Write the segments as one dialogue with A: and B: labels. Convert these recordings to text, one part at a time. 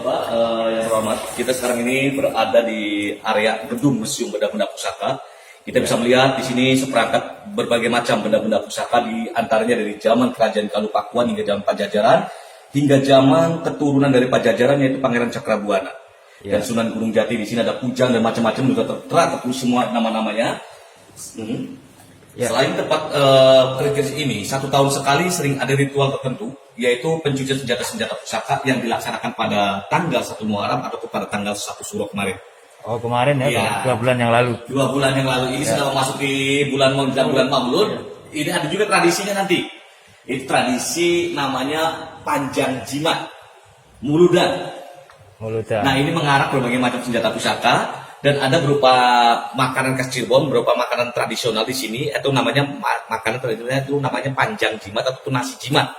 A: Bapak-bapak yang terhormat, kita sekarang ini berada di area gedung Museum Benda-Benda Pusaka. Kita bisa melihat di sini seperangkat berbagai macam benda-benda pusaka, di antaranya dari zaman Kerajaan Kalupakuan hingga zaman Pajajaran, hingga zaman keturunan dari Pajajaran yaitu Pangeran Cakrabuana. Dan Sunan Gunung Jati di sini ada Pujang dan macam-macam juga tertera tertulis semua nama-namanya. Selain tempat kerja ini, 1 tahun sekali sering ada ritual tertentu, yaitu pencucian senjata-senjata pusaka yang dilaksanakan pada tanggal 1 Muharram ataupun pada tanggal 1 Suro kemarin.
B: Oh kemarin ya, 2 bulan yang lalu.
A: 2 bulan yang lalu, ini sudah memasuki bulan Maulud. Ini ada juga tradisinya nanti. Itu tradisi namanya Panjang Jimat, Muludan. Nah ini mengarak berbagai macam senjata pusaka. Dan ada berupa makanan khas Cirebon, berupa makanan tradisional di sini, itu namanya makanan tradisional itu namanya panjang jimat atau nasi jimat.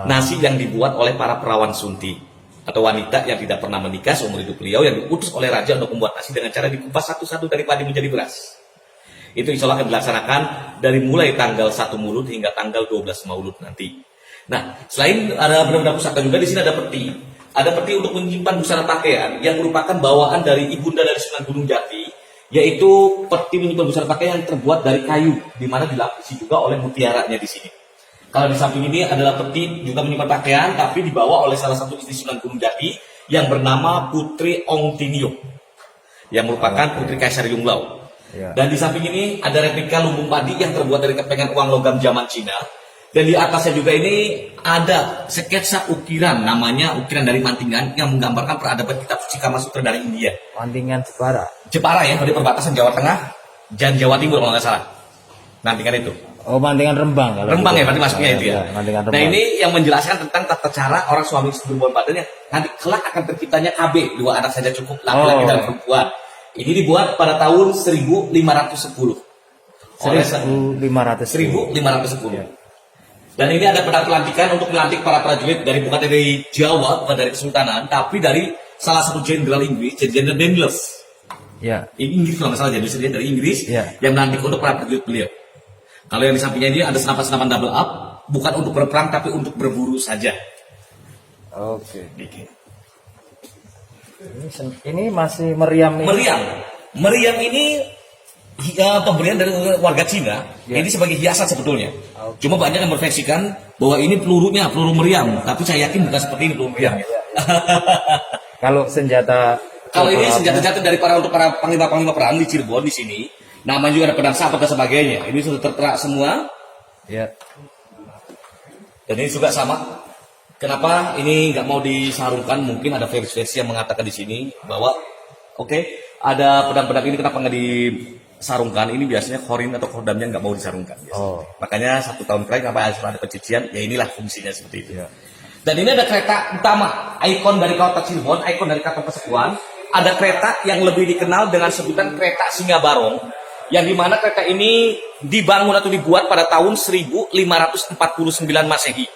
A: Nasi yang dibuat oleh para perawan sunti atau wanita yang tidak pernah menikah seumur hidup beliau, yang diutus oleh raja untuk membuat nasi dengan cara dikupas satu-satu dari padi menjadi beras. Itu insya Allah akan dilaksanakan dari mulai tanggal 1 Mulud hingga tanggal 12 Maulud nanti. Nah, selain ada benda-benda pusaka juga di sini ada peti. Ada peti untuk menyimpan busana pakaian yang merupakan bawaan dari ibunda dari Sunan Gunung Jati, yaitu peti menyimpan busana pakaian yang terbuat dari kayu, di mana dilapisi juga oleh mutiaranya di sini. Kalau di samping ini adalah peti juga menyimpan pakaian, tapi dibawa oleh salah satu istri Sunan Gunung Jati yang bernama Putri Ong Tinio, yang merupakan putri Kaisar Yunglau. Dan di samping ini ada replika lumbung padi yang terbuat dari kepengan uang logam zaman Cina. Dan di atasnya juga ini ada sketsa ukiran, namanya ukiran dari Mantingan yang menggambarkan peradaban kitab suci Kama Sutra dari India.
B: Mantingan Jepara.
A: Jepara ya, dari perbatasan Jawa Tengah dan Jawa Timur kalau nggak salah. Mantingan itu.
B: Oh, Mantingan Rembang.
A: Rembang ya, berarti masuknya itu ya.
B: Rembang.
A: Nah ini yang menjelaskan tentang tata cara orang suami istri berhubungan badannya. Nanti kelak akan terciptanya KB, 2 anak saja cukup, laki-laki dan perempuan. Ini dibuat pada tahun 1510. 1510. Dan ini ada pedang pelantikan untuk melantik para prajurit dari bukan dari Jawa, bukan dari Kesultanan, tapi dari salah satu jenderal Inggris, Jenderal Daniels. Inggris kalau nggak salah, jadi dari Inggris yang melantik untuk para prajurit beliau. Kalau yang di sampingnya ini ada senapan-senapan double up, bukan untuk berperang tapi untuk berburu saja.
B: Oke. Ini masih meriam.
A: Meriam ini pemberian dari warga Cina. Ini sebagai hiasan sebetulnya. Cuma banyak yang berversikan bahwa ini peluru meriam, tapi saya yakin bukan seperti ini peluru meriam.
B: Kalau
A: ini senjata dari para panglima perang di Cirebon di sini, namanya juga ada pedang sahabat dan sebagainya. Ini sudah tertera semua. Dan ini juga sama. Kenapa ini nggak mau disarungkan? Mungkin ada versi yang mengatakan di sini bahwa ada pedang-pedang ini kenapa nggak disarungkan? Ini biasanya korin atau kodamnya nggak mau disarungkan. Makanya 1 tahun terakhir kenapa ada pencucian? Ya inilah fungsinya seperti itu. Dan ini ada kereta utama, ikon dari Kota Cirebon, ikon dari Keraton Kasepuhan. Ada kereta yang lebih dikenal dengan sebutan kereta Singa Barong, yang dimana kereta ini dibangun atau dibuat pada tahun 1549 Masehi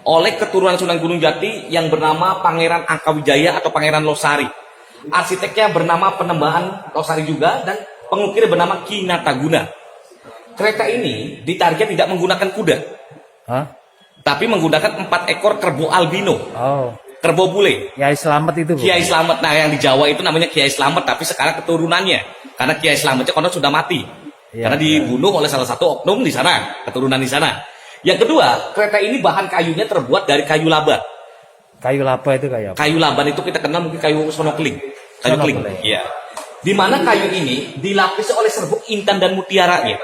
A: oleh keturunan Sunan Gunung Jati yang bernama Pangeran Angkawijaya atau Pangeran Losari. Arsiteknya bernama Penembahan Losari juga, dan pengukirnya bernama Ki Nataguna. Kereta ini ditariknya tidak menggunakan kuda, tapi menggunakan 4 ekor kerbau albino, kerbau bule.
B: Kiai Slamet itu.
A: Kiai Slamet. Nah yang di Jawa itu namanya Kiai Slamet, tapi sekarang keturunannya, karena Kiai Slametnya konon sudah mati, karena dibunuh oleh salah satu oknum di sana, keturunan di sana. Yang kedua, kereta ini bahan kayunya terbuat dari kayu laba.
B: Kayu laba itu kayak apa?
A: Kayu laban itu kita kenal mungkin kayu sonokling. Kayu kling. Iya. Di mana kayu ini dilapisi oleh serbuk intan dan mutiaranya.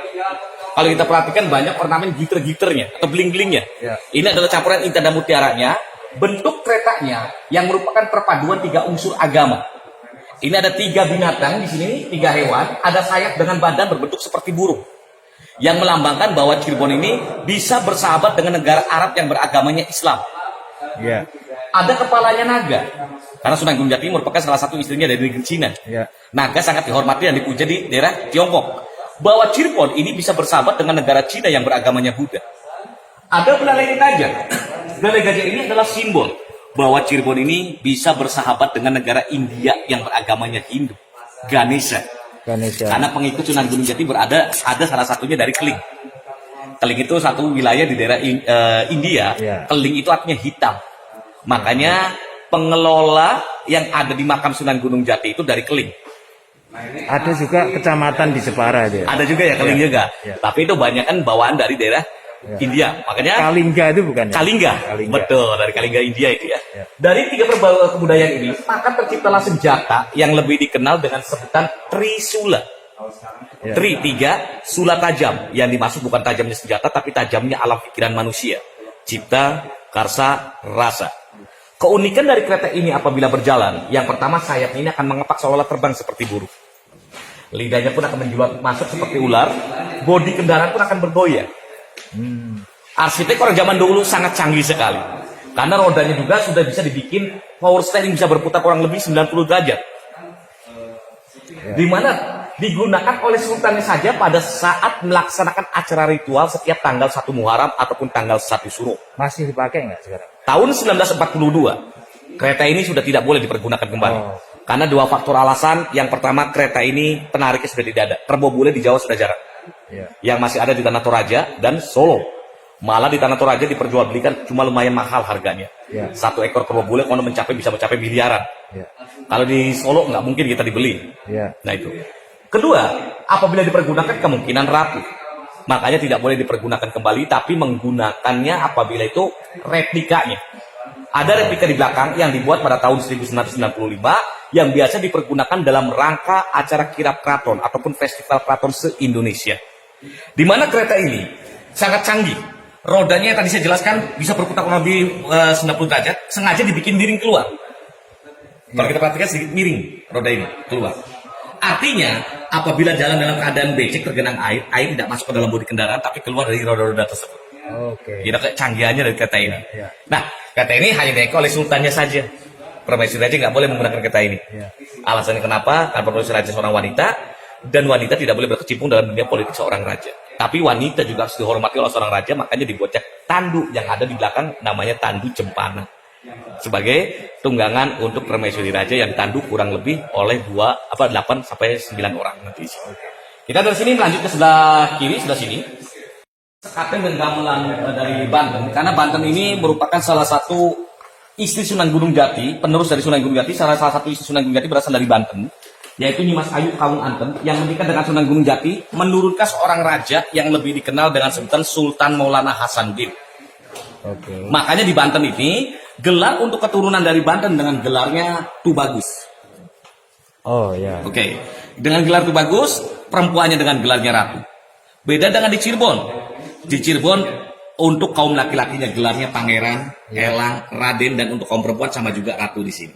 A: Kalau kita perhatikan banyak ornamen giter-giternya atau bling-blingnya. Ini adalah campuran intan dan mutiaranya. Bentuk keretanya yang merupakan perpaduan 3 unsur agama. Ini ada 3 binatang di sini, 3 hewan. Ada sayap dengan badan berbentuk seperti burung, yang melambangkan bahwa Cirebon ini bisa bersahabat dengan negara Arab yang beragamanya Islam. Ada kepalanya naga, karena Sunan Gunung Jati merupakan salah satu istrinya dari negeri Cina. Naga sangat dihormati dan dipuja di daerah Tiongkok. Bahwa Cirebon ini bisa bersahabat dengan negara Cina yang beragamanya Buddha. Ada belalai gajah. Belalai gajah ini adalah simbol bahwa Cirebon ini bisa bersahabat dengan negara India yang beragamanya Hindu, Ganesha. Karena pengikut Sunan Gunung Jati ada salah satunya dari Keling. Keling itu satu wilayah di daerah India. Keling itu artinya hitam. Makanya pengelola yang ada di makam Sunan Gunung Jati itu dari Keling.
B: Ada juga kecamatan di Jepara itu ya.
A: Ada juga ya Keling juga.
B: Ya.
A: Tapi itu banyak kan bawaan dari daerah India. Makanya
B: Kalingga itu bukan ya?
A: Kalingga.
B: Kalingga.
A: Betul, dari Kalingga India itu ya.
B: Ya.
A: Dari tiga kebudayaan ini, maka terciptalah senjata yang lebih dikenal dengan sebutan Trisula.
B: Ya.
A: Tri, tiga, sula tajam. Yang dimaksud bukan tajamnya senjata, tapi tajamnya alam pikiran manusia. Cipta, karsa, rasa. Keunikan dari kereta ini apabila berjalan, yang pertama sayapnya ini akan mengepak seolah terbang seperti burung. Lidahnya pun akan menjulat masuk seperti ular. Bodi kendaraan pun akan bergoyang. Arsitek orang zaman dulu sangat canggih sekali. Karena rodanya juga sudah bisa dibikin power steering bisa berputar kurang lebih 90 derajat. Di mana digunakan oleh sultannya saja pada saat melaksanakan acara ritual setiap tanggal 1 Muharram ataupun tanggal 1 Syuro.
B: Masih dipakai nggak sekarang?
A: Tahun 1942, kereta ini sudah tidak boleh dipergunakan kembali.
B: Oh.
A: Karena dua faktor alasan. Yang pertama, kereta ini penariknya sudah tidak ada. Terbobule di Jawa sudah jarang.
B: Ya.
A: Yang masih ada di Tanah Toraja dan Solo. Malah di Tanah Toraja diperjualbelikan cuma lumayan mahal harganya.
B: Ya.
A: Satu ekor kerbau bule konon bisa mencapai miliaran.
B: Ya.
A: Kalau di Solo nggak mungkin kita dibeli.
B: Ya.
A: Nah itu. Kedua, apabila dipergunakan kemungkinan rapuh. Makanya tidak boleh dipergunakan kembali, tapi menggunakannya apabila itu replikanya. Ada replika di belakang yang dibuat pada tahun 1995 yang biasa dipergunakan dalam rangka acara kirap keraton ataupun festival keraton se-Indonesia. Di mana kereta ini sangat canggih. Rodanya yang tadi saya jelaskan bisa berputar kurang lebih 90 derajat, sengaja dibikin miring keluar. Kalau kita perhatikan sedikit miring roda ini keluar. Artinya apabila jalan dalam keadaan becek tergenang air tidak masuk ke dalam bodi kendaraan tapi keluar dari roda-roda tersebut.
B: Oke.
A: Kira kecanggihannya dari kereta ini.
B: Ya.
A: Nah, kereta ini hanya dipakai oleh sultannya saja. Permaisuri raja nggak boleh menggunakan kereta ini.
B: Ya.
A: Alasannya kenapa? Karena permaisuri raja seorang wanita dan wanita tidak boleh berkecimpung dalam dunia politik seorang raja. Tapi wanita juga harus dihormati oleh seorang raja, makanya dibuatnya tandu yang ada di belakang namanya tandu cempana. Sebagai tunggangan untuk permaisuri raja yang tandu kurang lebih oleh 8 sampai 9 orang nanti. Kita dari sini melanjut ke sebelah kiri, sebelah sini. Sekaten dan gamelan dari Banten, karena Banten ini merupakan salah satu istri Sunan Gunung Jati, penerus dari Sunan Gunung Jati. Salah satu istri Sunan Gunung Jati berasal dari Banten, yaitu Nyimas Ayu Kawung Anten, yang menikah dengan Sunan Gunung Jati, menurunkan seorang raja yang lebih dikenal dengan sebutan Sultan Maulana Hasanuddin.
B: Oke.
A: Makanya di Banten ini, gelar untuk keturunan dari Banten dengan gelarnya Tubagus.
B: Oh ya.
A: Oke. Dengan gelar Tubagus, perempuannya dengan gelarnya Ratu. Beda dengan di Cirebon. Di Cirebon untuk kaum laki-lakinya gelarnya Pangeran, Elang, Raden, dan untuk kaum perempuan sama juga Ratu di sini.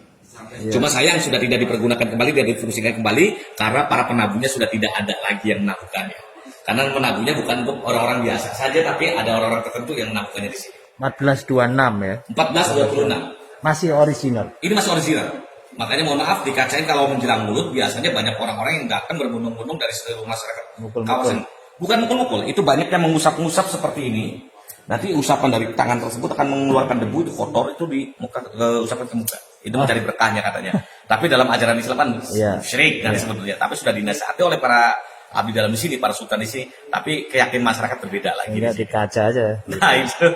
A: Cuma sayang sudah tidak dipergunakan kembali, tidak difungsikan kembali karena para penabuhnya sudah tidak ada lagi yang menabuhkannya. Karena penabuhnya bukan untuk orang-orang biasa saja, tapi ada orang-orang tertentu yang menabuhkannya di sini.
B: 1426 ya.
A: 1426.
B: Masih original.
A: Ini masih original. Makanya mohon maaf dikacain kalau menjelang mulut biasanya banyak orang-orang yang datang berbondong-bondong dari seluruh masyarakat kawasan. Bukan mukul-mukul, itu banyak yang mengusap-ngusap seperti ini. Nanti usapan dari tangan tersebut akan mengeluarkan debu, itu kotor, itu di muka, usapkan ke muka. Itu mencari berkahnya katanya. Tapi dalam ajaran Islam kan syirik kan sebetulnya. Tapi sudah dinasihati oleh para abdi dalam di sini, para sultan di sini. Tapi keyakinan masyarakat berbeda lagi.
B: Enggak di kaca aja.
A: Nah itu.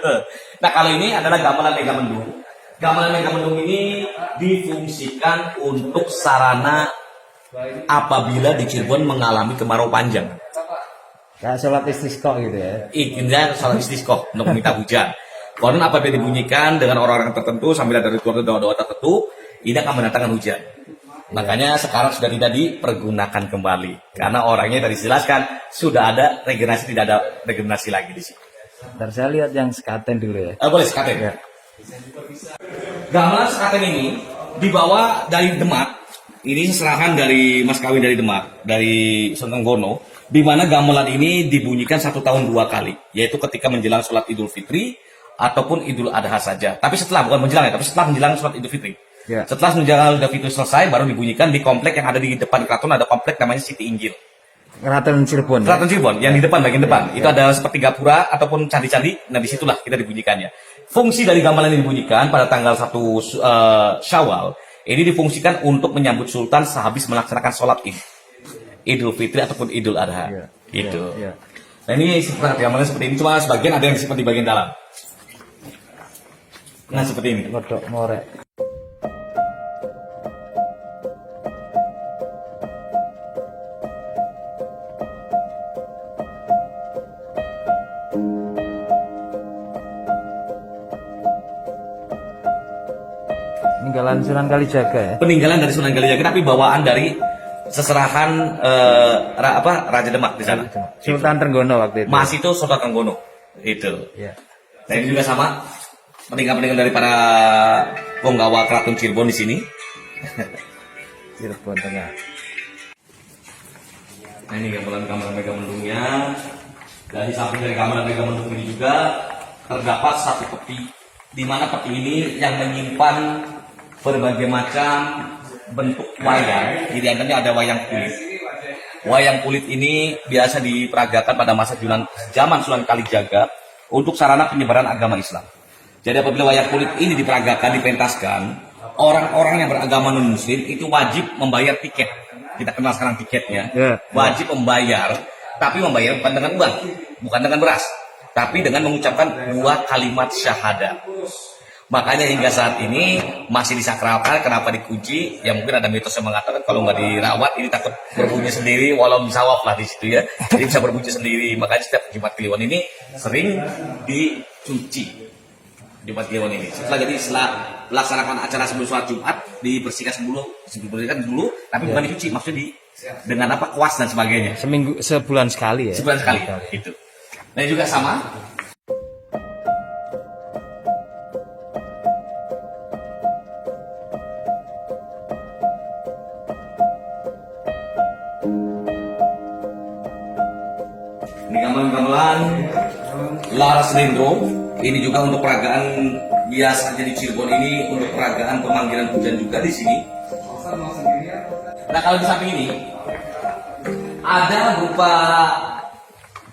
A: Nah kalau ini adalah gamelan Megamendung. Gamelan Megamendung ini difungsikan untuk sarana apabila di Cirebon mengalami kemarau panjang.
B: Kayak sholat istisqa gitu ya.
A: Intinya sholat istisqa untuk meminta hujan. Konon apabila dibunyikan dengan orang-orang tertentu sambil ada ritual doa-doa tertentu, ini akan mendatangkan hujan. Makanya sekarang sudah tidak dipergunakan kembali karena orangnya tadi dijelaskan sudah ada regenerasi, tidak ada regenerasi lagi di sini.
B: Ntar saya lihat yang sekaten dulu ya.
A: Boleh sekaten.
B: Ya.
A: Gamelan sekaten ini dibawa dari Demak. Ini serahan dari Mas Kawin dari Demak, dari Sentenggono. Di mana gamelan ini dibunyikan 1 tahun 2 kali, yaitu ketika menjelang sholat Idul Fitri ataupun Idul Adha saja. Tapi setelah, bukan menjelang ya, tapi setelah menjelang sholat Idul Fitri.
B: Ya.
A: Setelah menjelang Idul Fitri selesai, baru dibunyikan di komplek yang ada di depan keraton, ada komplek namanya Siti Inggil.
B: Keraton Cirebon.
A: Keraton Cirebon, yang di depan, bagian depan. Itu ada seperti gapura ataupun candi-candi, nah disitulah kita dibunyikannya. Fungsi dari gamelan yang dibunyikan pada tanggal 1 Syawal, ini difungsikan untuk menyambut Sultan sehabis melaksanakan sholat Idul Fitri ataupun Idul Adha.
B: Ya.
A: Gitu.
B: Ya.
A: Nah ini seperti gamelan seperti ini, cuma sebagian ada yang disimpan di bagian dalam. Nah seperti ini.
B: Kodok ngorek. Peninggalan Sunan Kalijaga ya.
A: Peninggalan dari Sunan Kalijaga, tapi bawaan dari seserahan Raja Demak di sana.
B: Sultan Trenggono waktu itu.
A: Mas itu Sultan Trenggono. Itu.
B: Ya.
A: Nah ini juga sama peninggalan dari para penggawa Keraton Cirebon di sini.
B: Cirebon Tengah.
A: Nah ini gambaran kamar Megamendungnya. Dan di samping dari kamar Megamendung ini juga terdapat satu peti, di mana peti ini yang menyimpan berbagai macam bentuk wayang. Di antaranya ada wayang kulit. Wayang kulit ini biasa diperagakan pada masa zaman Sunan Kalijaga untuk sarana penyebaran agama Islam. Jadi apabila wayang kulit ini diperagakan, dipentaskan, orang-orang yang beragama non-muslim itu wajib membayar tiket. Kita kenal sekarang tiketnya. Wajib membayar, tapi membayar bukan dengan uang, bukan dengan beras, tapi dengan mengucapkan 2 kalimat syahadat. Makanya hingga saat ini masih disakralkan. Kenapa dikunci? Ya mungkin ada mitos yang mengatakan kalau nggak dirawat ini takut berbunyi sendiri, walau bisawab lah di situ ya. Jadi bisa berbunyi sendiri. Makanya setiap Jumat Kliwon ini sering dicuci. Jumat Kliwon ini. Setelah melaksanakan acara sebelum sholat Jumat dibersihkan dulu, tapi bukan dicuci, maksudnya dengan apa, kuas dan sebagainya.
B: Sebulan sekali ya.
A: Sebulan sekali. Itu. Nah juga sama. Ini gamelan Laras Lindro. Ini juga untuk peragaan biasanya di Cirebon ini untuk peragaan pemanggilan hujan juga di sini. Nah kalau di samping ini ada berupa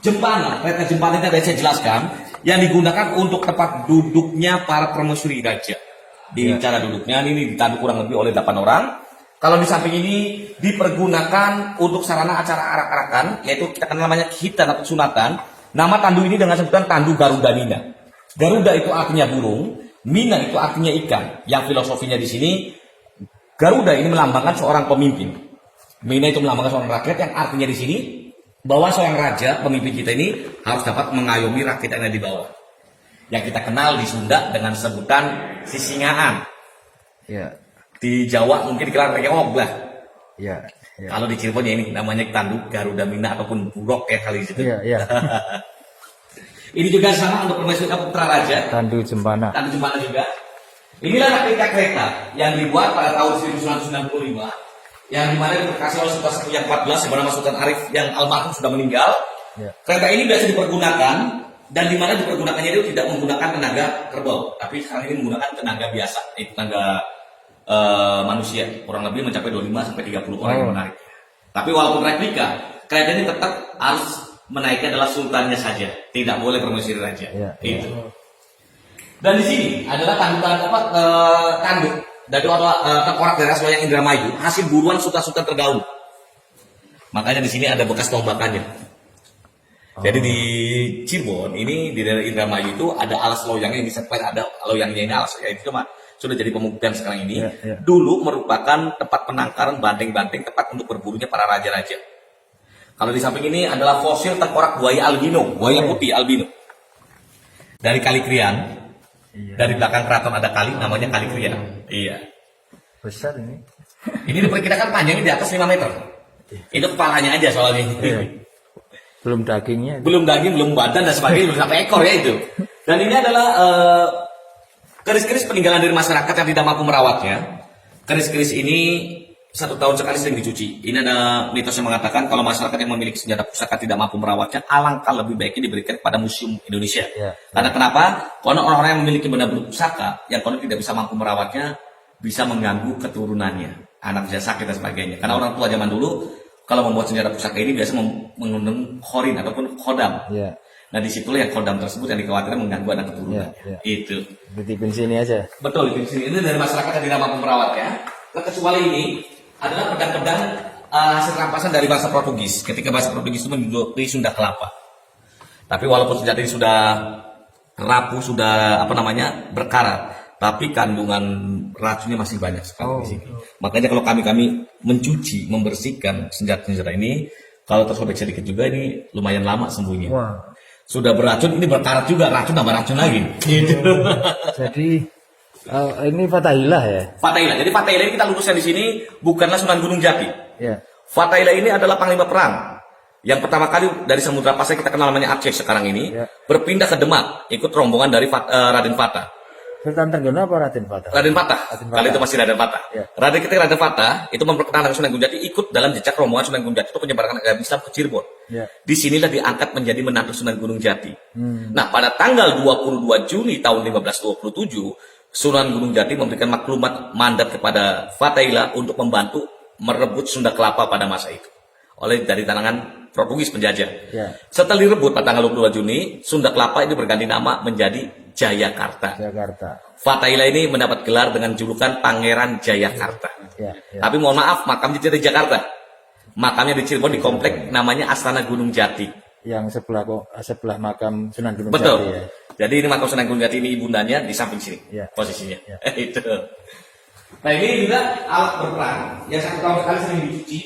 A: jembatan, kereta jembatan yang tadi saya jelaskan yang digunakan untuk tempat duduknya para permaisuri raja. Di cara duduknya ini ditanduk kurang lebih oleh 8 orang. Kalau di samping ini dipergunakan untuk sarana acara arak-arakan, yaitu kita kenal namanya khitan atau sunatan. Nama tandu ini dengan sebutan tandu Garuda Mina. Garuda itu artinya burung, Mina itu artinya ikan. Yang filosofinya di sini, Garuda ini melambangkan seorang pemimpin. Mina itu melambangkan seorang rakyat, yang artinya di sini bahwa seorang raja, pemimpin kita ini harus dapat mengayomi rakyat yang ada di bawah. Yang kita kenal di Sunda dengan sebutan sisingaan.
B: Ya.
A: Di Jawa mungkin dikenal reog lah.
B: Ya.
A: Kalau di Cirebon ya ini namanya tanduk Garuda Mina ataupun buruk ya kali itu.
B: Iya.
A: Ini juga sama untuk permaisuri putra raja.
B: Tandu Jembana.
A: Tandu Jembana juga. Inilah replika kereta yang dibuat pada tahun 1995, yang dimana diberkasi oleh Sultan Satu yang 14 yang bernama Sultan Arif yang almarhum sudah meninggal.
B: Ya.
A: Kereta ini biasa dipergunakan, dan dimana dipergunakannya itu tidak menggunakan tenaga kerbau, tapi sekarang ini menggunakan tenaga biasa, tenaga manusia, kurang lebih mencapai 25 sampai 30 orang yang menarik. Tapi walaupun replika, kereta ini tetap harus menaiknya adalah sultannya saja, tidak boleh permaisuri raja. Itu. Dan di sini adalah tanduk dari tengkorak daerah Loyang Indramayu, hasil buruan sultan-sultan terdahulu. Makanya di sini ada bekas tombakannya. Jadi di Cirebon ini di daerah Indramayu itu ada alas loyangnya yang disepai, ada loyangnya ini alas loyang itu mah sudah jadi pembuktian sekarang ini. Dulu merupakan tempat penangkaran banteng-banteng, tempat untuk berburunya para raja-raja. Kalau di samping ini adalah fosil tengkorak buaya albino, buaya putih albino. Dari Kali Krian, dari belakang keraton ada kali, namanya Kali Krian. Iya.
B: Besar ini.
A: Ini diperkirakan panjangnya di atas 5 meter. Itu kepalanya aja soalnya.
B: Belum dagingnya.
A: Belum daging, belum badan dan sebagainya, belum sampai ekor ya itu. Dan ini adalah keris-keris peninggalan dari masyarakat yang tidak mampu merawatnya. Keris-keris ini 1 tahun sekali sering dicuci. Ini ada mitos yang mengatakan kalau masyarakat yang memiliki senjata pusaka tidak mampu merawatnya, alangkah lebih baiknya diberikan kepada Museum Indonesia. Karena kenapa? Karena orang-orang yang memiliki benda pusaka yang kalau tidak bisa mampu merawatnya, bisa mengganggu keturunannya, anak bisa sakit dan sebagainya. Karena orang tua zaman dulu kalau membuat senjata pusaka ini biasa mengundang khorin ataupun khodam. Nah disitulah yang khodam tersebut yang dikhawatirkan mengganggu anak keturunan. Itu.
B: Ditipin sini aja.
A: Betul, ditipin sini. Ini dari masyarakat yang tidak mampu merawatnya. Kecuali ini adalah pedang-pedang hasil rampasan dari bangsa Portugis. Ketika bangsa Portugis itu menduduki Sunda Kelapa. Tapi walaupun senjata ini sudah rapuh, sudah berkarat, tapi kandungan racunnya masih banyak sekali di sini. Makanya kalau kami mencuci, membersihkan senjata-senjata ini, kalau tersobek sedikit juga ini lumayan lama sembuhnya. Sudah beracun, ini berkarat juga, racun tambah racun lagi. Gitu.
B: Jadi Ini Fathaillah ya?
A: Fathaillah. Jadi Fathaillah ini kita luruskan di sini bukanlah Sunan Gunung Jati.
B: Ya.
A: Fathaillah ini adalah panglima perang yang pertama kali dari Samudra Pasai kita kenal namanya Aceh sekarang ini,
B: Ya.
A: berpindah ke Demak ikut rombongan dari Raden Fatah.
B: Sultan Trenggono apa Raden Fatah?
A: Raden Fatah.
B: Raden
A: Kali
B: Fatah.
A: itu masih Raden Fatah.
B: Ya.
A: Raden Fatah itu memperkenalkan Sunan Gunung Jati ikut dalam jejak rombongan Sunan Gunung Jati itu penyebaran agama Islam ke Cirebon.
B: Ya.
A: Disinilah diangkat menjadi menantu Sunan Gunung Jati.
B: Hmm.
A: Nah, pada tanggal 22 Juni tahun 1527, Sunan Gunung Jati memberikan maklumat mandat kepada Fathaillah untuk membantu merebut Sunda Kelapa pada masa itu oleh dari tangan Portugis penjajah.
B: Ya.
A: Setelah direbut pada tanggal 22 Juni, Sunda Kelapa ini berganti nama menjadi Jayakarta.
B: Jakarta.
A: Fathaillah ini mendapat gelar dengan julukan Pangeran Jayakarta.
B: Ya. Ya.
A: Tapi mohon maaf, makamnya tidak di Jakarta. Makamnya di Cirebon di komplek namanya Astana Gunung Jati.
B: Yang sebelah makam Sunan Gunung
A: Betul.
B: Jati ya.
A: Jadi ini makam Sunan Gunung Jati ini ibundanya di samping sini
B: Ya.
A: posisinya.
B: Ya.
A: Itu. Nah ini juga alat berperang yang satu tahun sekali sering dicuci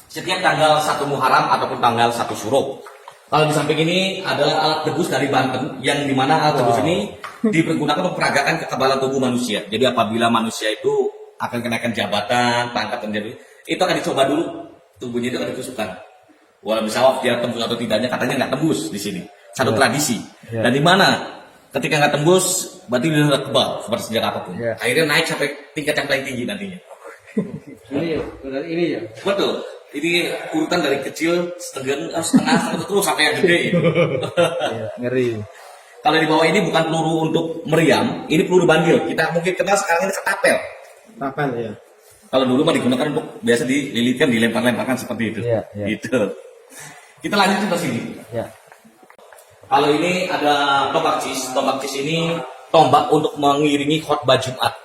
A: setiap tanggal 1 Muharram ataupun tanggal 1 Syuro. Kalau di samping ini adalah alat debus dari Banten yang dimana alat debus ini dipergunakan untuk peragakan kekebalan tubuh manusia. Jadi apabila manusia itu akan kenaikan jabatan, pangkat menjadi itu akan dicoba dulu tubuhnya itu akan ditusukkan. Walau bisa dia tembus atau tidaknya katanya nggak tembus di sini. Satu tradisi.
B: Ya.
A: Dan di mana ketika nggak tembus berarti dia udah kebal seperti senjata apapun.
B: Ya.
A: Akhirnya naik sampai tingkat yang paling tinggi nantinya.
C: Ini ya.
A: Betul. Ini urutan dari kecil setengah terus sampai yang gede.
B: Ya, ngeri.
A: Kalau di bawah ini bukan peluru untuk meriam, ini peluru bandil. Kita mungkin kenal sekarang ini ketapel.
C: Tapel ya.
A: Kalau dulu mah digunakan untuk biasa dililitkan, dilempar-lemparkan seperti itu.
B: Iya, iya.
A: Gitu. Kita lanjut ke sini.
B: Ya.
A: Kalau ini ada tombak cis. Tombak cis ini tombak untuk mengiringi khotbah Jumat.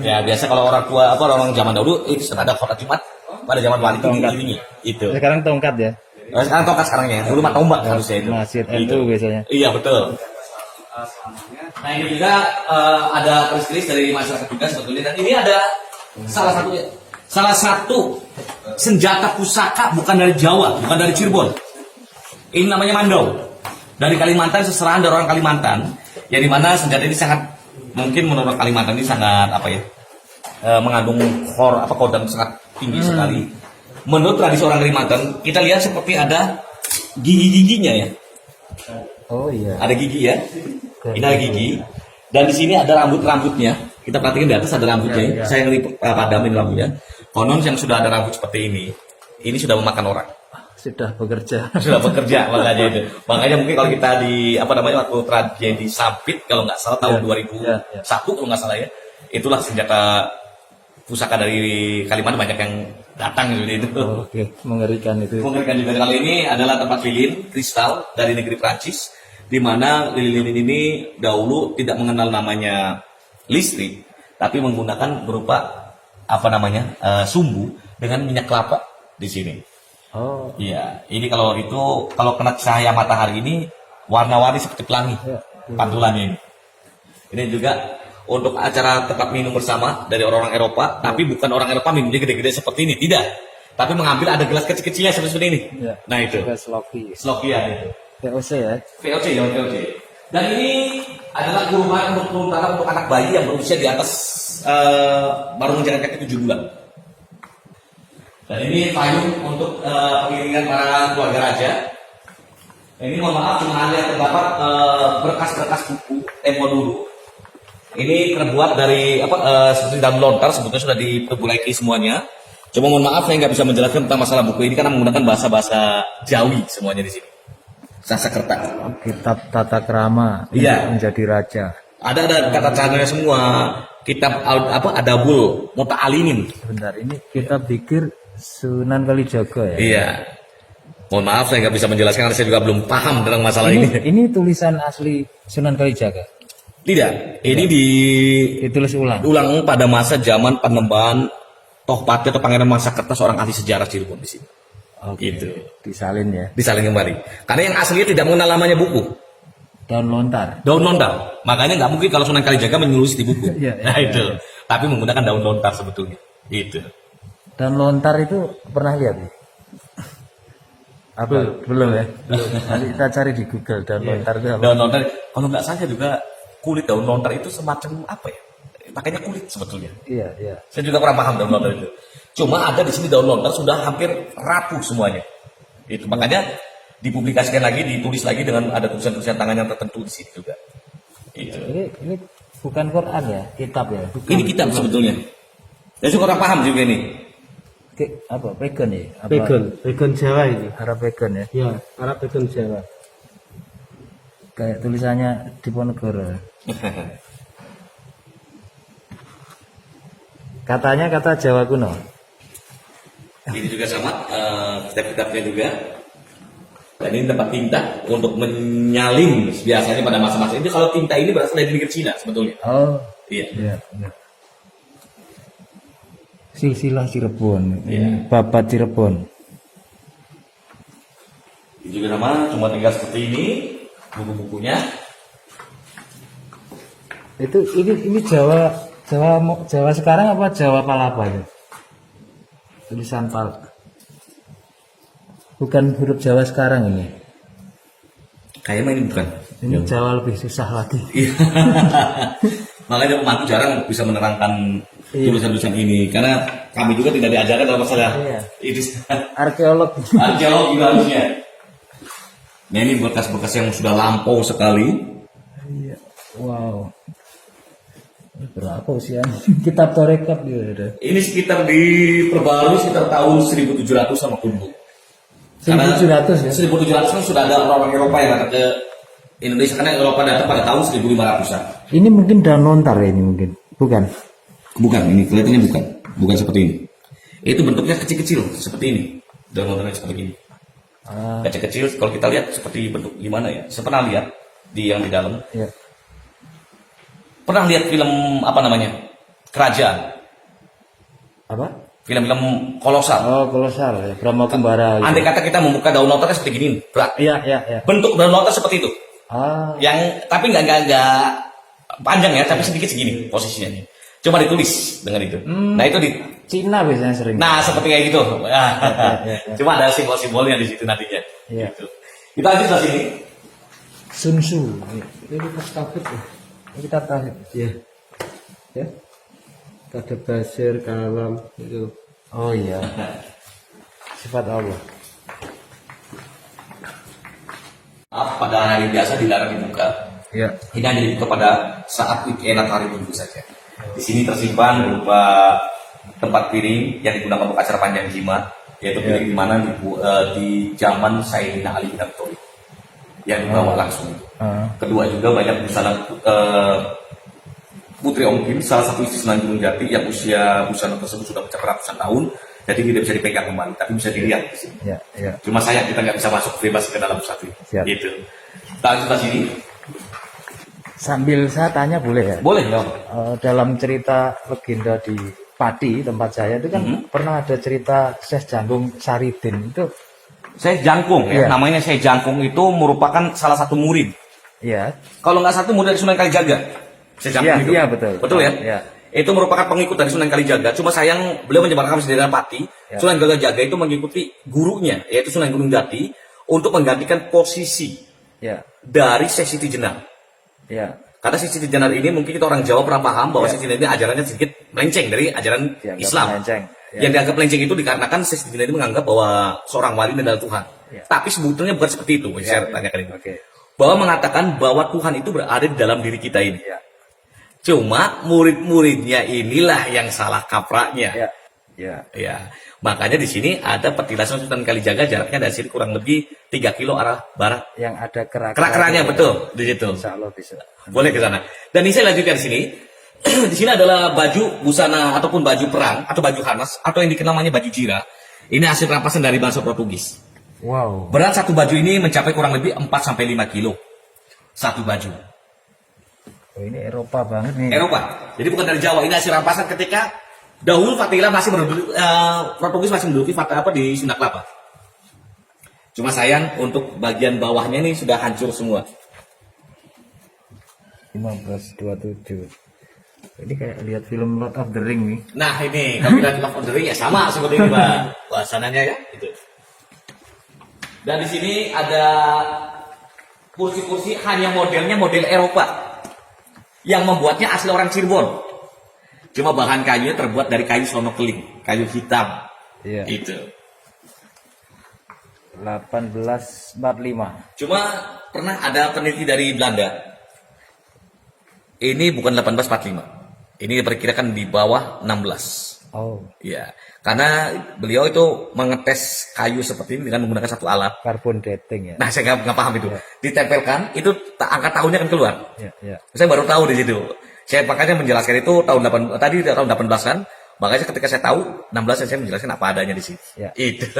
A: Ya biasa kalau orang tua orang zaman dahulu itu ada khotbah Jumat pada zaman wali itu diiringi. Itu.
B: Sekarang tongkat ya.
A: Sekarang tongkat sekarangnya. Dulu mah tombak harusnya itu.
B: Masjid
A: Gitu.
B: NU biasanya.
A: Iya betul. Nah ini juga ada keris-keris dari masyarakat juga sebetulnya. Dan ini ada salah satu senjata pusaka bukan dari Jawa, bukan dari Cirebon. Ini namanya mandau. Dari Kalimantan, seserahan dari orang Kalimantan. Yang dimana senjata ini sangat mungkin menurut Kalimantan ini sangat mengandung kodam sangat tinggi sekali. Menurut tradisi orang Kalimantan, kita lihat seperti ada gigi-giginya ya.
B: Oh iya.
A: Ada gigi ya. Ini ada gigi. Dan di sini ada rambut-rambutnya. Kita perhatikan di atas ada rambutnya.
B: Ya, ya.
A: Saya padamin rambutnya. Konon yang sudah ada rambut seperti ini sudah memakan orang.
B: Sudah bekerja.
A: Sudah bekerja makanya itu. Makanya mungkin kalau kita di waktu tragedi Sampit kalau nggak salah tahun 2001 kalau nggak salah ya. Itulah senjata pusaka dari Kalimantan banyak yang datang gitu itu.
B: Oh, oke, mengerikan itu.
A: Mengerikan juga. Kali ini adalah tempat lilin kristal dari negeri Prancis, di mana lilin ini dahulu tidak mengenal namanya listrik, tapi menggunakan berupa sumbu dengan minyak kelapa di sini.
B: Oh.
A: Iya, ini kalau kena cahaya matahari ini warna-warni seperti pelangi pantulannya ini. Ini juga untuk acara tempat minum bersama dari orang-orang Eropa, tapi bukan orang Eropa minumnya gede-gede seperti ini, tidak. Tapi mengambil ada gelas kecil-kecilnya seperti ini.
B: Ya.
A: Nah itu.
B: Sloki.
A: Slokia itu.
B: VOC ya.
A: VOC ya, VOC. Dan ini adalah kurban untuk anak bayi yang berusia di atas baru menjalan kaki 7 bulan. Dan ini payung untuk pengiringan para keluarga raja. Ini mohon maaf cuma hanya terdapat berkas-berkas buku tempo dulu. Ini terbuat dari seperti daun lontar, sebetulnya sudah diperbaiki semuanya. Cuma mohon maaf saya nggak bisa menjelaskan tentang masalah buku ini karena menggunakan bahasa Jawi semuanya di sini. Sanskerta.
B: Kitab tata krama
A: Iya.
B: menjadi raja.
A: Ada kata caranya semua. Kitab Adabul Muta'alimin.
B: Sebentar, ini kitab pikir Sunan Kalijaga ya.
A: Iya. Mohon maaf saya nggak bisa menjelaskan karena saya juga belum paham tentang masalah ini.
B: Ini tulisan asli Sunan Kalijaga.
A: Tidak, ini
B: Ditulis ulang.
A: diulang pada masa zaman Panembahan Tohpatih atau Pangeran Mangsakerta seorang ahli sejarah Cirebon di sini.
B: Oke.
A: Gitu.
B: Disalin ya.
A: Disalin kembali. Karena yang aslinya tidak mengenal namanya buku.
B: Daun lontar.
A: Daun lontar. Makanya nggak mungkin kalau Sunan Kalijaga menulis di buku.
B: Iya,
A: Nah
B: iya,
A: itu.
B: iya.
A: Tapi menggunakan daun lontar sebetulnya. Itu.
B: Daun lontar itu pernah lihat ya? Belum ya? Belum. Nanti kita cari di Google daun lontar itu apa?
A: Daun lontar. Kalau nggak salah juga kulit daun lontar itu semacam apa ya? Pakainya kulit sebetulnya.
B: Iya, iya.
A: Saya juga kurang paham daun lontar itu. Cuma ada di sini daun lontar sudah hampir rapuh semuanya. Itu makanya dipublikasikan lagi, ditulis lagi dengan ada tulisan-tulisan tangan yang tertentu di sini juga. Itu.
B: Ini bukan Quran ya, kitab ya. Bukan.
A: Ini kitab sebetulnya. Saya juga kurang paham juga ini.
B: Apa pagan ya? Apa?
C: Pegon Jawa ini.
B: Arab pagan ya.
C: Ya, Arab pegon Jawa.
B: Kayak tulisannya Diponegoro. Katanya kata Jawa kuno.
A: Ini juga sama, kitab-kitabnya juga. Dan ini tempat tinta untuk menyalin biasanya pada masa-masa itu. Kalau tinta ini berasal dari negeri Cina sebetulnya.
B: Oh,
A: Iya.
B: iya. Silsilah Cirebon,
A: Iya.
B: Babat Cirebon.
A: Ini juga sama, cuma tinggal seperti ini buku-bukunya.
B: Itu ini Jawa sekarang apa Jawa Palapa itu? Tulisan Palapa. Bukan huruf Jawa sekarang ini.
A: Kayaknya ini bukan.
B: Ini Jawa lebih susah lagi.
A: Iya. Makanya pembantu jarang bisa menerangkan tulisan-tulisan ini karena kami juga tidak diajarkan dalam masalah ini.
B: Arkeolog.
A: Arkeolog juga harusnya. Nah ini bekas-bekas yang sudah lampau sekali.
B: Iya. Wow. Berapa usianya? Kitab Torekap dia ada.
A: Ini sekitar diperbarui sekitar tahun 1700 sama Kundu.
B: 1700 ya?
A: 1700 kan sudah ada orang-orang Eropa yang datang ke Indonesia karena Eropa datang pada tahun 1500-an.
B: Ini mungkin daun lontar ya ini mungkin. Bukan.
A: Bukan, ini kelihatannya bukan seperti ini. Itu bentuknya kecil-kecil seperti ini. Daun lontarnya seperti ini. Kecil-kecil kalau kita lihat seperti bentuk gimana ya? Saya pernah lihat yang di dalam.
B: Ya.
A: Pernah lihat film apa namanya? Kerajaan.
B: Apa?
A: Film-film kolosal.
B: Oh, kolosal ya. Brahma Kumbara. Gitu.
A: Andai kata kita membuka daun lontarnya seperti gini, berat.
B: Iya, iya, iya.
A: Bentuk daun lontar seperti itu.
B: Yang
A: Tapi nggak panjang ya, tapi sedikit segini posisinya nih. Cuma ditulis dengan itu. Nah itu di
B: Cina biasanya sering.
A: Nah seperti kayak gitu.
B: Ya.
A: Cuma ada simbol-simbolnya di situ nantinya.
B: Iya.
A: Gitu. Kita lanjut ke sini.
B: Sun Tzu. Ini kitab tauhid ya. Ini kitab tauhid.
C: Ya. Ya. Ada basir, kalam itu.
B: Oh iya. Sifat Allah.
A: Pada hari biasa dilarang dibuka.
B: Ya.
A: Ini hanya dibuka pada saat weekend atau hari Minggu saja. Di sini tersimpan berupa tempat piring yang digunakan untuk acara panjang jimat, yaitu piring di mana di zaman Sayyidina Ali bin Abi Thalib yang dibawa langsung. Kedua juga banyak busana Putri Ongkim, salah satu istri Sunan Gunung Jati yang usia busana tersebut sudah mencapai ratusan tahun, jadi tidak bisa dipegang kembali, tapi bisa dilihat di sini.
B: Ya, ya.
A: Cuma sayang kita nggak bisa masuk bebas ke dalam satu
B: Siap.
A: gitu. Kita lanjut ke sini.
B: Sambil saya tanya boleh ya?
A: Boleh ya.
B: Dalam cerita legenda di Pati tempat saya itu kan pernah ada cerita Syekh Jangkung Saridin itu.
A: Syekh Jangkung ya,
B: Iya.
A: namanya Syekh Jangkung itu merupakan salah satu murid.
B: Iya.
A: Kalau nggak satu murid dari Sunan Kalijaga. Syekh Jangkung
B: Iya,
A: itu.
B: iya, betul.
A: Betul ya?
B: Iya.
A: Itu merupakan pengikut dari Sunan Kalijaga. Cuma sayang beliau menyebarkan kesadaran Pati.
B: Ya.
A: Sunan Kalijaga itu mengikuti gurunya, yaitu Sunan Gunung Jati, untuk menggantikan posisi
B: Ya.
A: dari Syekh Siti Jenar.
B: Ya.
A: Karena Syekh Siti Jenar ini mungkin kita orang Jawa pernah paham bahwa
B: Ya.
A: Syekh Siti Jenar ini ajarannya sedikit melenceng dari ajaran
B: Dianggap
A: Islam.
B: melenceng. Ya.
A: Yang dianggap melenceng itu dikarenakan Syekh Siti Jenar itu menganggap bahwa seorang wali adalah Tuhan.
B: Ya.
A: Tapi sebetulnya bukan seperti itu. Saya tanyakan itu.
B: Oke.
A: Bahwa mengatakan bahwa Tuhan itu berada di dalam diri kita ini.
B: Ya.
A: Cuma murid-muridnya inilah yang salah kapraknya.
B: Ya. Ya.
A: Ya. Makanya di sini ada petilasan Sunan Kalijaga, jaraknya dari sini kurang lebih 3 kilo arah barat.
B: Yang ada
A: Kerak-keraknya betul di situ.
B: Insya Allah bisa.
A: Boleh ke sana. Dan ini saya lanjutkan di sini. Di sini adalah baju busana ataupun baju perang atau baju hanas atau yang dikenal namanya baju jira. Ini hasil rampasan dari bangsa Portugis.
B: Wow.
A: Berat satu baju ini mencapai kurang lebih 4 sampai 5 kilo. Satu baju.
B: Oh, ini Eropa banget nih.
A: Eropa. Jadi bukan dari Jawa. Ini hasil rampasan ketika dahulu Fatila masih menduduki Portugis masih menduduki di Sunda Kelapa. Cuma sayang untuk bagian bawahnya ini sudah hancur semua.
B: 1527. Ini kayak lihat film Lord of the Ring nih.
A: Nah ini kalau kita Lord of the Ring ya sama seperti ini Pak. Bahasannya ya gitu. Dan di sini ada kursi-kursi hanya modelnya model Eropa. Yang membuatnya asli orang Cirebon. Cuma bahan kayunya terbuat dari kayu sono keling, kayu hitam.
B: Iya.
A: Itu.
B: 1845.
A: Cuma pernah ada peneliti dari Belanda. Ini bukan 1845. Ini diperkirakan di bawah 16.
B: Oh,
A: Ya, karena beliau itu mengetes kayu seperti ini dengan menggunakan satu alat.
B: carbon dating ya.
A: Nah, saya nggak paham itu. Ditempelkan, itu angka tahunnya akan keluar.
B: Ya, ya.
A: Saya baru tahu di situ. Saya makanya menjelaskan itu tadi tahun 18-an. Makanya ketika saya tahu 16, saya menjelaskan apa adanya di sini.
B: Ya.
A: Itu.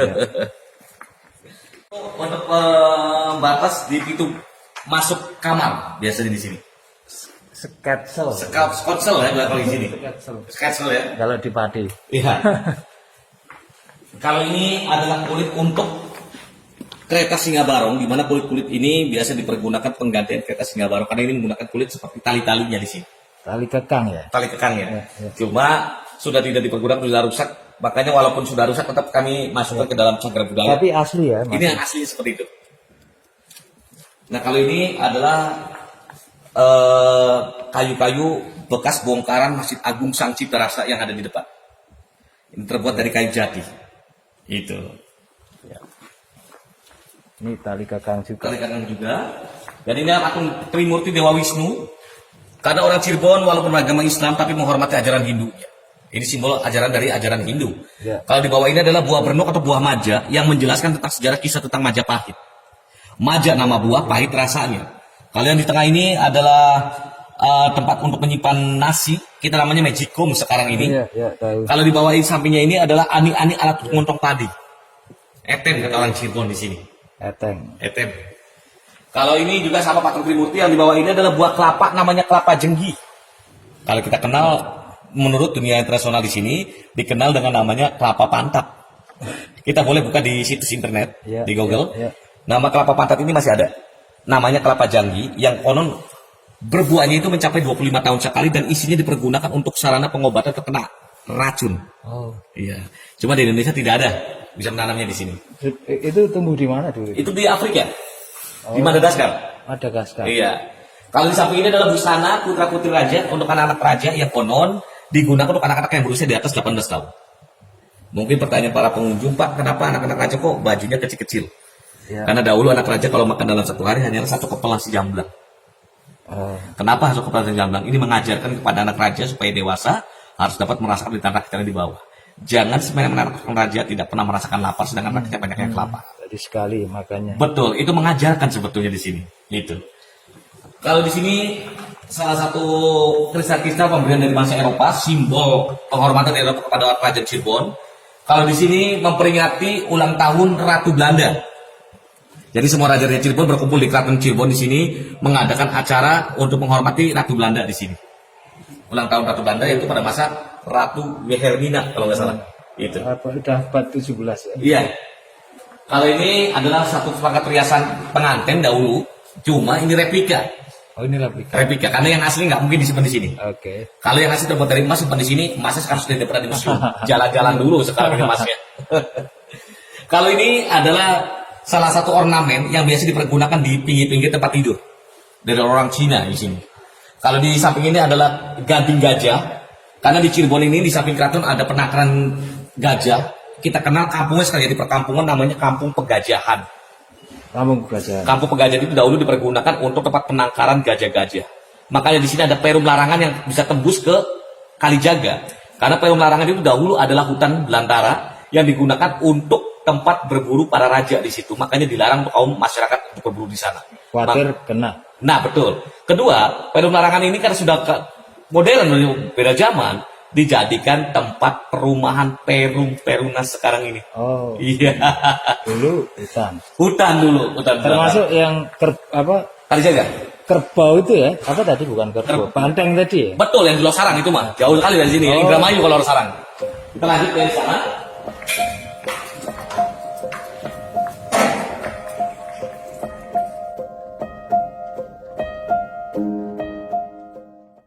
A: Untuk pembatas di pintu masuk kamar biasanya di sini.
B: Sketsel.
A: Sketsel ya kalau di sini. Sketsel ya.
B: Kalau di Pati.
A: Iya. Kalau ini adalah kulit untuk kereta Singa Barong, di mana kulit-kulit ini biasa dipergunakan penggantian kereta Singa Barong karena ini menggunakan kulit seperti tali-talinya di sini.
B: Tali kekang ya.
A: Tali kekang ya.
B: Ya, ya.
A: Cuma sudah tidak dipergunakan, sudah rusak. Makanya walaupun sudah rusak tetap kami masukkan ke dalam cagar budaya.
B: Tapi asli ya.
A: Ini yang asli seperti itu. Nah kalau ini adalah kayu-kayu bekas bongkaran Masjid Agung Sang Cipta Rasa yang ada di depan. Ini terbuat dari kayu jati. Itu.
B: Ini tali kekang juga.
A: Tali kekang juga. Dan ini adalah patung Trimurti Dewa Wisnu. Karena orang Cirebon walaupun beragama Islam tapi menghormati ajaran Hindu. Ini simbol ajaran dari ajaran Hindu.
B: Ya.
A: Kalau di bawah ini adalah buah bernuk atau buah maja yang menjelaskan tentang sejarah kisah tentang Majapahit. Maja nama buah, pahit rasanya. Kalau yang di tengah ini adalah tempat untuk menyimpan nasi. Kita namanya magicom sekarang ini.
B: Iya, ya, tahu.
A: Kalau di bawah ini sampingnya ini adalah ani-ani alat mengontong padi. Etem kata orang Cirebon di sini.
B: Eteng.
A: Etem. Kalau ini juga sama patung Trimurti yang di bawah ini adalah buah kelapa namanya kelapa jenggi. Kalau kita kenal menurut dunia internasional di sini dikenal dengan namanya kelapa pantat. Kita boleh buka di situs internet
B: Ya,
A: di Google.
B: ya, ya.
A: Nama kelapa pantat ini masih ada. Namanya kelapa janggi yang konon berbuahnya itu mencapai 25 tahun sekali dan isinya dipergunakan untuk sarana pengobatan terkena racun.
B: Oh.
A: Iya. Cuma di Indonesia tidak ada bisa menanamnya di sini.
B: Itu tumbuh di mana dulu?
A: Itu di Afrika. Di Madagaskar.
B: Madagaskar.
A: Iya. Kalau di samping ini adalah busana putra-putri raja untuk anak-anak raja yang konon digunakan untuk anak-anak yang berusia di atas 18 tahun. Mungkin pertanyaan para pengunjung, Pak, kenapa anak-anak raja kok bajunya kecil-kecil?
B: Ya.
A: Karena dahulu anak raja kalau makan dalam satu hari hanya satu kepala nasi jamblang.
B: Oh.
A: Kenapa satu kepala nasi jamblang? Ini mengajarkan kepada anak raja supaya dewasa harus dapat merasakan rakyat di bawah. Jangan semena-mena anak raja tidak pernah merasakan lapar sedangkan rakyatnya banyak yang kelaparan.
B: Jadi sekali makanya.
A: Betul, itu mengajarkan sebetulnya di sini. Itu. Kalau di sini salah satu kristal-kristal pemberian dari bangsa Eropa, simbol penghormatan Eropa kepada Kerajaan Cirebon. Kalau di sini memperingati ulang tahun Ratu Belanda. Jadi semua raja-raja Cirebon berkumpul di Keraton Cirebon di sini mengadakan acara untuk menghormati Ratu Belanda di sini. Ulang tahun Ratu Belanda yaitu pada masa Ratu Wilhelmina kalau nggak salah. Itu.
B: Apa udah abad 17 ya?
A: Iya. Kalau ini adalah satu perangkat perhiasan pengantin dahulu, cuma ini replika.
B: Oh, ini replika.
A: Replika karena yang asli nggak mungkin disimpan di sini.
B: Oke.
A: Kalau yang asli terbuat dari emas simpan di sini, emasnya sekarang sudah tidak pernah di museum. Jalan-jalan dulu sekarang emasnya. Kalau ini adalah salah satu ornamen yang biasa dipergunakan di pinggir-pinggir tempat tidur dari orang Cina di sini. Kalau di samping ini adalah gading gajah, karena di Cirebon ini di samping keraton ada penangkaran gajah. Kita kenal kampungnya sekali di perkampungan namanya Kampung Pegajahan.
B: Kampung Gajah.
A: Kampung Pegajahan itu dahulu dipergunakan untuk tempat penangkaran gajah-gajah. Makanya di sini ada perum larangan yang bisa tembus ke Kalijaga. Karena perum larangan itu dahulu adalah hutan belantara yang digunakan untuk tempat berburu para raja di situ. Makanya dilarang untuk kaum masyarakat untuk berburu di sana.
B: Khawatir kena.
A: Nah betul. Kedua, perum larangan ini kan sudah modern beda zaman. Dijadikan tempat perumahan perum-perunas sekarang ini.
B: Oh.
A: Iya.
B: Dulu hutan.
A: Hutan dulu, hutan.
B: Termasuk yang
A: Kalijaga.
B: kerbau itu ya? Apa tadi bukan kerbau? Banteng tadi ya?
A: Betul yang di Losarang itu mah. Jauh sekali dari sini.
B: Oh.
A: Indramayu kalau Losarang. Kita lanjut dari sana.